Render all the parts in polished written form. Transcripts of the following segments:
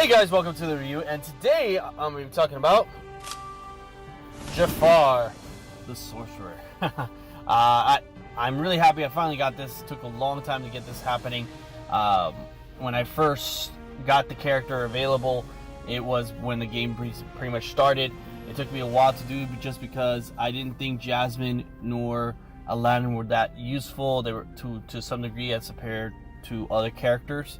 Hey guys, welcome to the review, and today I'm going to be talking about Jafar, the Sorcerer. I'm really happy I finally got this. It took a long time to get this happening. When I first got the character available, it was when the game pretty much started. It took me a while to do just because I didn't think Jasmine nor Aladdin were that useful. They were to some degree as compared to other characters.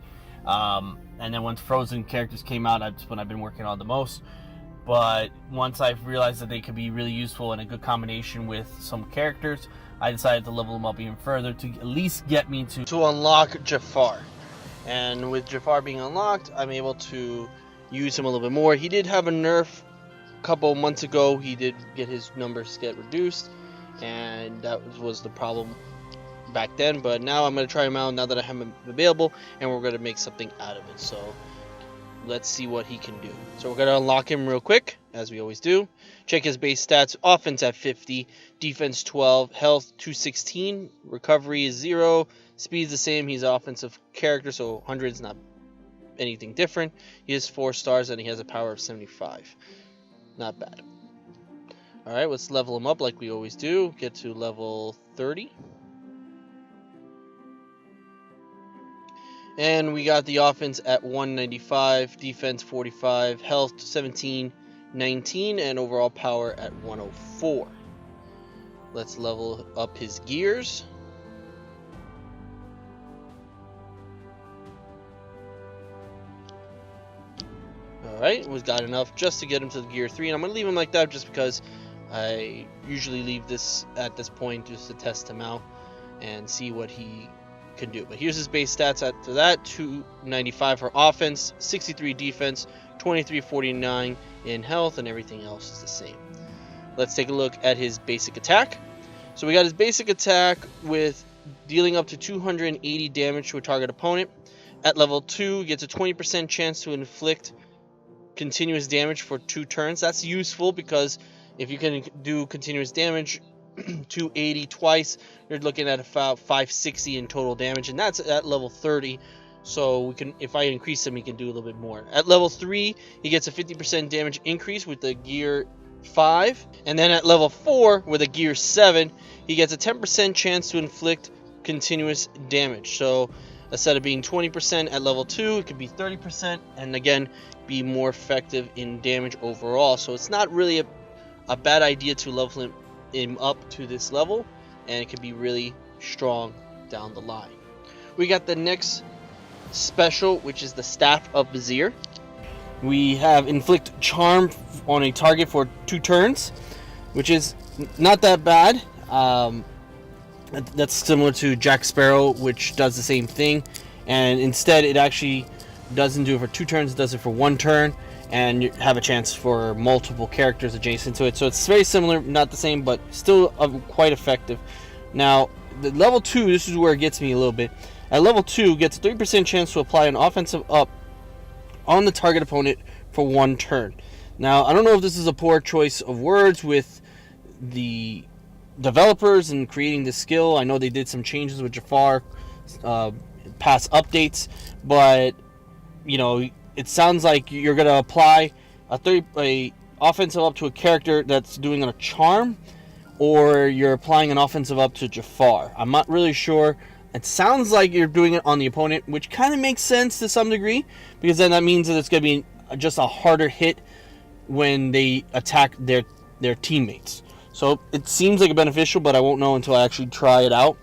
And then when Frozen characters came out, that's when I've been working on the most. But once I've realized that they could be really useful in a good combination with some characters, I decided to level them up even further to at least get me to unlock Jafar. And with Jafar being unlocked, I'm able to use him a little bit more. He did have a nerf a couple months ago. He did get his numbers get reduced, and that was the problem back then. But now I'm going to try him out now that I have him available, and we're going to make something out of it. So let's see what he can do. So we're going to unlock him real quick, as we always do. Check his base stats. Offense at 50, defense 12, health 216, recovery is 0, speed is the same. He's an offensive character, so 100 is not anything different. He has 4 stars, and he has a power of 75. Not bad. Alright, let's level him up like we always do. Get to level 30. And we got the offense at 195, defense 45, health 17, 19, and overall power at 104. Let's level up his gears. Alright, we've got enough just to get him to the gear 3, and I'm going to leave him like that just because I usually leave this at this point just to test him out and see what he can do. But here's his base stats after that: 295 for offense, 63 defense, 2349 in health, and everything else is the same. Let's take a look at his basic attack. So we got his basic attack with dealing up to 280 damage to a target opponent. At level 2, gets a 20% chance to inflict continuous damage for 2 turns. That's useful because if you can do continuous damage 280 twice, you're looking at about 560 in total damage, and that's at level 30. So we can, if I increase him, he can do a little bit more. At level 3, he gets a 50% damage increase with the gear 5, and then at level 4 with a gear 7, he gets a 10% chance to inflict continuous damage. So instead of being 20% at level 2, it could be 30%, and again be more effective in damage overall. So it's not really a bad idea to level him up to this level, and it can be really strong down the line. We got the next special, which is the Staff of Vizier. We have inflict charm on a target for 2 turns, which is not that bad. That's similar to Jack Sparrow, which does the same thing, and instead it actually doesn't do it for 2 turns, it does it for 1 turn, and you have a chance for multiple characters adjacent to it. So it's very similar, not the same, but still quite effective. Now, the level 2, this is where it gets me a little bit. At level 2, gets a 30% chance to apply an offensive up on the target opponent for 1 turn. Now, I don't know if this is a poor choice of words with the developers in creating this skill. I know they did some changes with Jafar past updates, but you know, it sounds like you're going to apply a offensive up to a character that's doing a charm, or you're applying an offensive up to Jafar. I'm not really sure. It sounds like you're doing it on the opponent, which kind of makes sense to some degree, because then that means that it's going to be just a harder hit when they attack their teammates. So it seems like a beneficial, but I won't know until I actually try it out.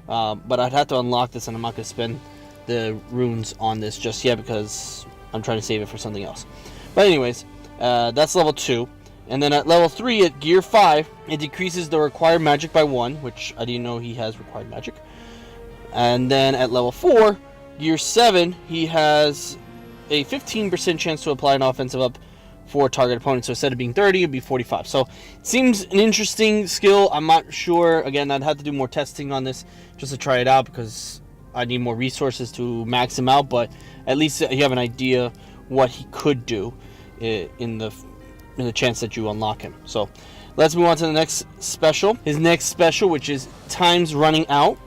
But I'd have to unlock this, and I'm not going to spend the runes on this just yet because I'm trying to save it for something else. But anyways, that's level 2. And then at level 3, at gear 5, it decreases the required magic by 1, which I didn't know he has required magic. And then at level 4, gear 7, he has a 15% chance to apply an offensive up for target opponent. So instead of being 30, it'd be 45. So it seems an interesting skill. I'm not sure. Again, I'd have to do more testing on this just to try it out because I need more resources to max him out. But at least you have an idea what he could do in the chance that you unlock him. So let's move on to the next special. His next special, which is Time's Running Out,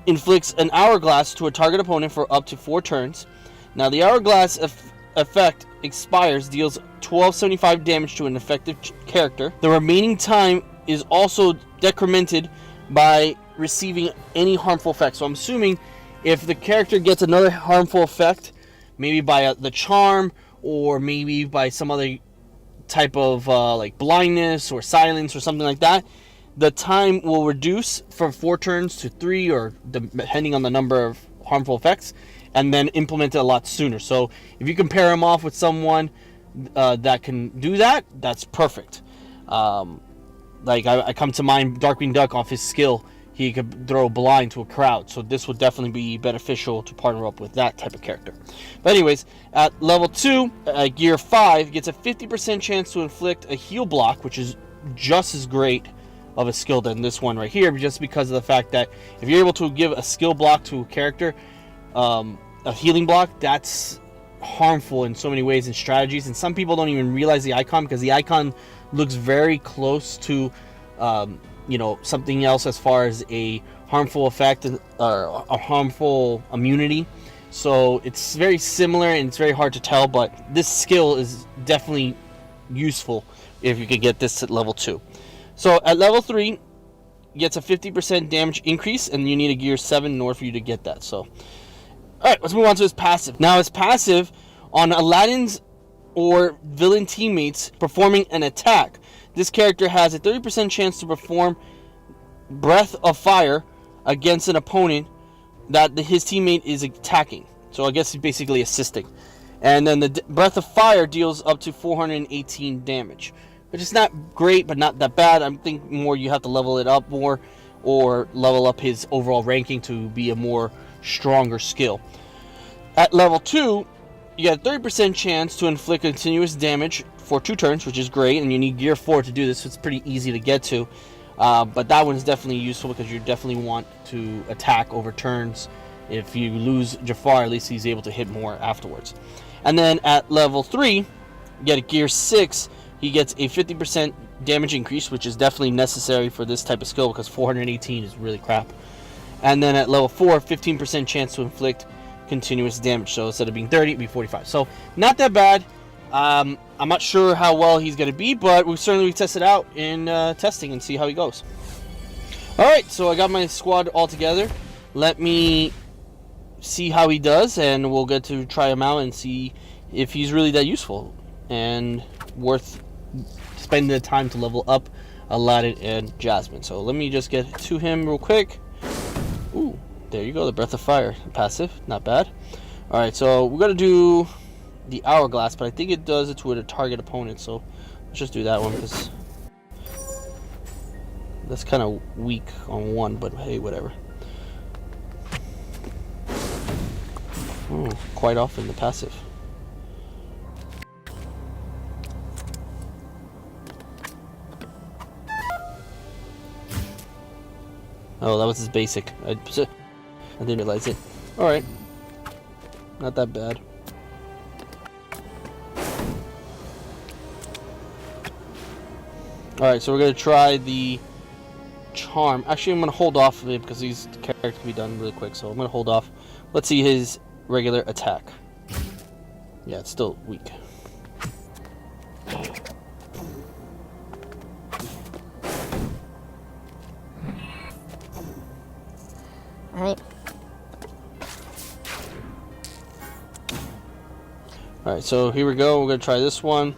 inflicts an hourglass to a target opponent for up to 4 turns. Now the hourglass effect expires, deals 1275 damage to an effective character. The remaining time is also decremented by receiving any harmful effect. So I'm assuming if the character gets another harmful effect, maybe by the charm, or maybe by some other type of like blindness or silence or something like that, the time will reduce from 4 turns to 3, or depending on the number of harmful effects, and then implement it a lot sooner. So if you can pair him off with someone that can do that, that's perfect. Like I come to mind, Darkwing Duck, off his skill, he could throw blind to a crowd. So this would definitely be beneficial to partner up with that type of character. But anyways, at level 2, Gear 5 gets a 50% chance to inflict a heal block, which is just as great of a skill than this one right here, just because of the fact that if you're able to give a skill block to a character, a healing block, that's harmful in so many ways and strategies, and some people don't even realize the icon, because the icon looks very close to something else as far as a harmful effect or a harmful immunity. So it's very similar and it's very hard to tell, but this skill is definitely useful if you could get this at level 2. So at level 3, gets a 50% damage increase, and you need a gear 7 in order for you to get that. So alright, let's move on to his passive. Now his passive, on Aladdin's or villain teammates performing an attack, this character has a 30% chance to perform Breath of Fire against an opponent that his teammate is attacking. So I guess he's basically assisting. And then the Breath of Fire deals up to 418 damage, which is not great, but not that bad. I think more you have to level it up more, or level up his overall ranking to be a more stronger skill. At level 2, you get a 30% chance to inflict continuous damage for 2 turns, which is great, and you need gear 4 to do this, so it's pretty easy to get to. But that one is definitely useful because you definitely want to attack over turns. If you lose Jafar, at least he's able to hit more afterwards. And then at level 3, you get a gear 6. He gets a 50% damage increase, which is definitely necessary for this type of skill because 418 is really crap. And then at level 4, 15% chance to inflict continuous damage. So instead of being 30, it'd be 45. So not that bad. I'm not sure how well he's going to be, but we certainly test it out in testing and see how he goes. Alright, so I got my squad all together. Let me see how he does, and we'll get to try him out and see if he's really that useful and worth spending the time to level up Aladdin and Jasmine. So let me just get to him real quick. Ooh, there you go, the Breath of Fire passive, not bad. Alright, so we're going to do the Hourglass, but I think it does it to a target opponent, so let's just do that one because that's kind of weak on one, but hey, whatever. Oh, quite often the passive. Oh, that was his basic. I didn't realize it. Alright. Not that bad. Alright, so we're going to try the Charm. Actually, I'm going to hold off of it because these characters can be done really quick, so I'm going to hold off. Let's see his regular attack. Yeah, it's still weak. Alright. Alright, so here we go. We're going to try this one.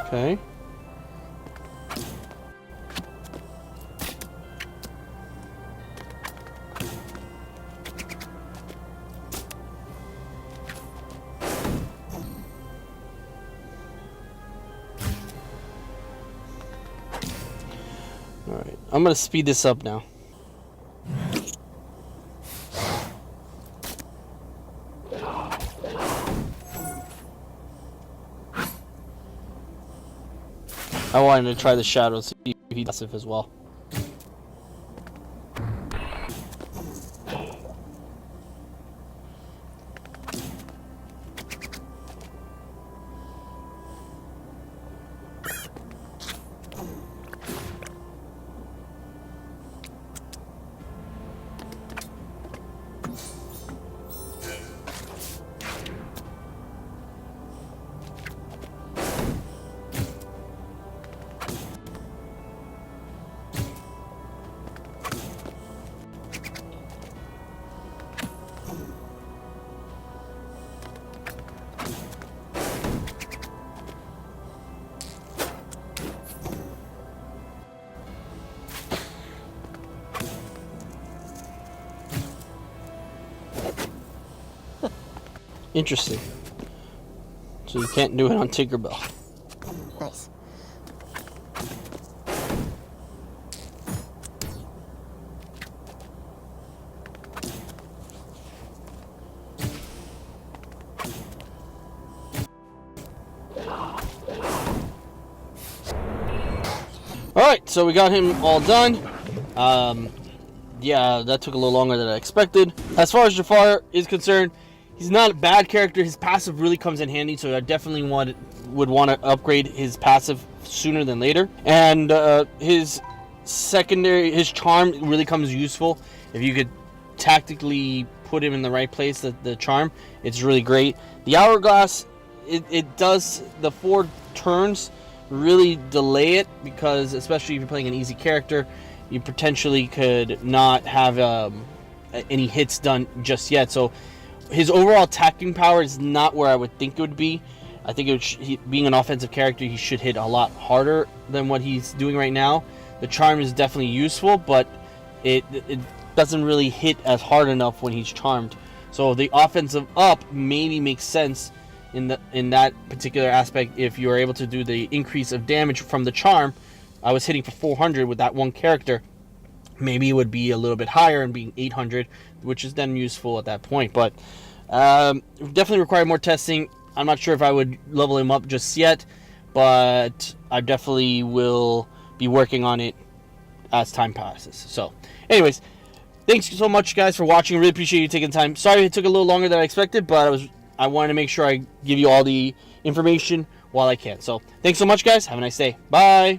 Okay. Alright, I'm going to speed this up now. I wanted to try the shadow, see if he's passive as well. Interesting. So you can't do it on Tinkerbell. Nice. Alright, so we got him all done. Yeah, that took a little longer than I expected. As far as Jafar is concerned, he's not a bad character. His passive really comes in handy, so I definitely would want to upgrade his passive sooner than later. And his charm really comes useful. If you could tactically put him in the right place, the charm, it's really great. The hourglass, it does the 4 turns really delay it, because especially if you're playing an easy character, you potentially could not have any hits done just yet. So his overall attacking power is not where I would think it would be. I think being an offensive character, he should hit a lot harder than what he's doing right now. The charm is definitely useful, but it doesn't really hit as hard enough when he's charmed. So the offensive up maybe makes sense in that particular aspect if you are able to do the increase of damage from the charm. I was hitting for 400 with that one character. Maybe it would be a little bit higher and being 800, which is then useful at that point. But definitely require more testing. I'm not sure if I would level him up just yet, but I definitely will be working on it as time passes. So anyways, thanks so much, guys, for watching. Really appreciate you taking the time. Sorry it took a little longer than I expected, but I wanted to make sure I give you all the information while I can. So thanks so much, guys. Have a nice day. Bye.